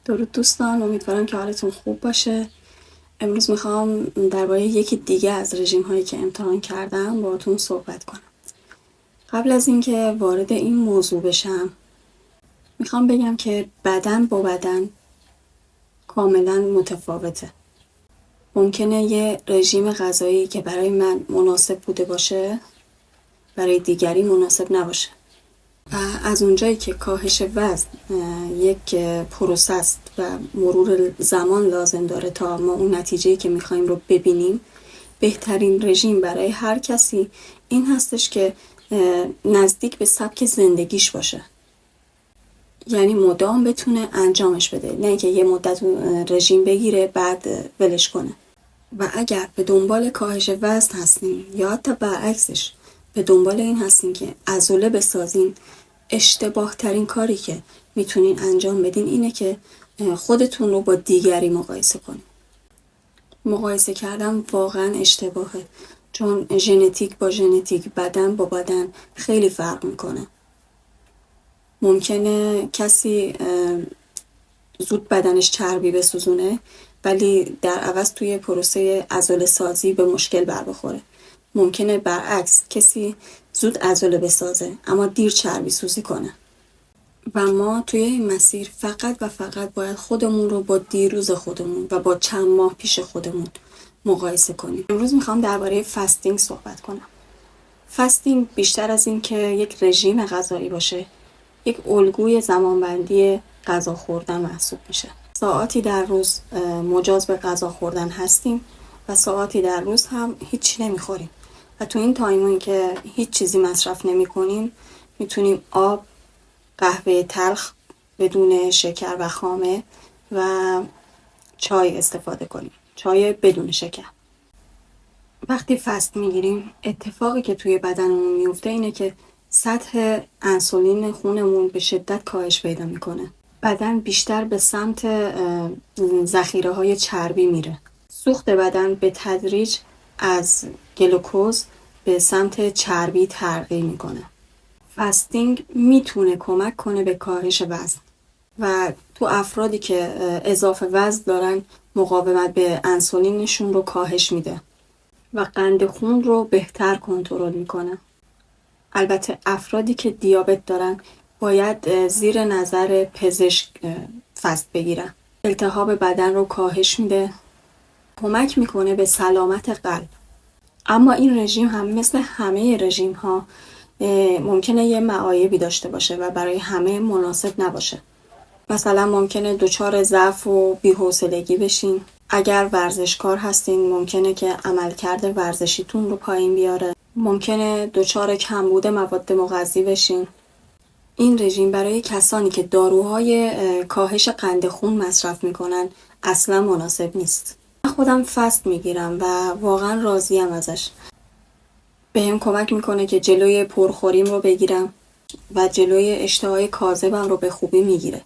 درود دوستان، امیدوارم که حالتون خوب باشه. امروز میخوام درباره یکی دیگه از رژیم هایی که امتحان کردم باهاتون صحبت کنم. قبل از اینکه وارد این موضوع بشم میخوام بگم که بدن با بدن کاملا متفاوته. ممکنه یه رژیم غذایی که برای من مناسب بوده باشه برای دیگری مناسب نباشه. و از اونجایی که کاهش وزن یک پروسه است و مرور زمان لازم داره تا ما اون نتیجه‌ای که می‌خوایم رو ببینیم، بهترین رژیم برای هر کسی این هستش که نزدیک به سبک زندگیش باشه. یعنی مدام بتونه انجامش بده، نه اینکه یه مدت رژیم بگیره بعد ولش کنه. و اگر به دنبال کاهش وزن هستین یا حتی برعکسش به دنبال این هستین که عضله بسازین، اشتباه ترین کاری که میتونین انجام بدین اینه که خودتون رو با دیگری مقایسه کنین. مقایسه کردن واقعا اشتباهه، چون ژنتیک با ژنتیک، بدن با بدن خیلی فرق میکنه. ممکنه کسی زود بدنش چربی بسوزونه ولی در عوض توی پروسه عضله سازی به مشکل بر بخوره. ممکنه برعکس کسی زود عضله بسازه اما دیر چربی سوزی کنه. و ما توی این مسیر فقط و فقط باید خودمون رو با دیروز خودمون و با چند ماه پیش خودمون مقایسه کنیم. امروز میخوام درباره فاستینگ صحبت کنم. فاستینگ بیشتر از این که یک رژیم غذایی باشه، یک الگوی زمانبندی غذا خوردن محسوب میشه. ساعاتی در روز مجاز به غذا خوردن هستیم و ساعاتی در روز هم هیچ نمیخوریم. و تو این تایمایی که هیچ چیزی مصرف نمی کنیم میتونیم آب، قهوه تلخ بدون شکر و خامه و چای استفاده کنیم. چای بدون شکر. وقتی فست میگیریم اتفاقی که توی بدنمون میفته اینه که سطح انسولین خونمون به شدت کاهش پیدا میکنه. بدن بیشتر به سمت ذخیره های چربی میره. سوخت بدن به تدریج از گلوکوز به سمت چربی ترقی میکنه. فاستینگ میتونه کمک کنه به کاهش وزن و تو افرادی که اضافه وزن دارن مقاومت به انسولینشون رو کاهش میده و قند خون رو بهتر کنترل میکنه. البته افرادی که دیابت دارن باید زیر نظر پزشک فست بگیرن. التهاب بدن رو کاهش میده، کمک میکنه به سلامت قلب. اما این رژیم هم مثل همه رژیم ها ممکنه یه معایبی داشته باشه و برای همه مناسب نباشه. مثلا ممکنه دچار ضعف و بی‌حوصلگی بشین. اگر ورزشکار هستین ممکنه که عملکرد ورزشیتون رو پایین بیاره. ممکنه دچار کمبود مواد مغذی بشین. این رژیم برای کسانی که داروهای کاهش قند خون مصرف میکنن اصلا مناسب نیست. من خودم فست میگیرم و واقعا راضیم ازش. بهم کمک میکنه که جلوی پرخوریم رو بگیرم و جلوی اشتهای کاذبم رو به خوبی میگیره.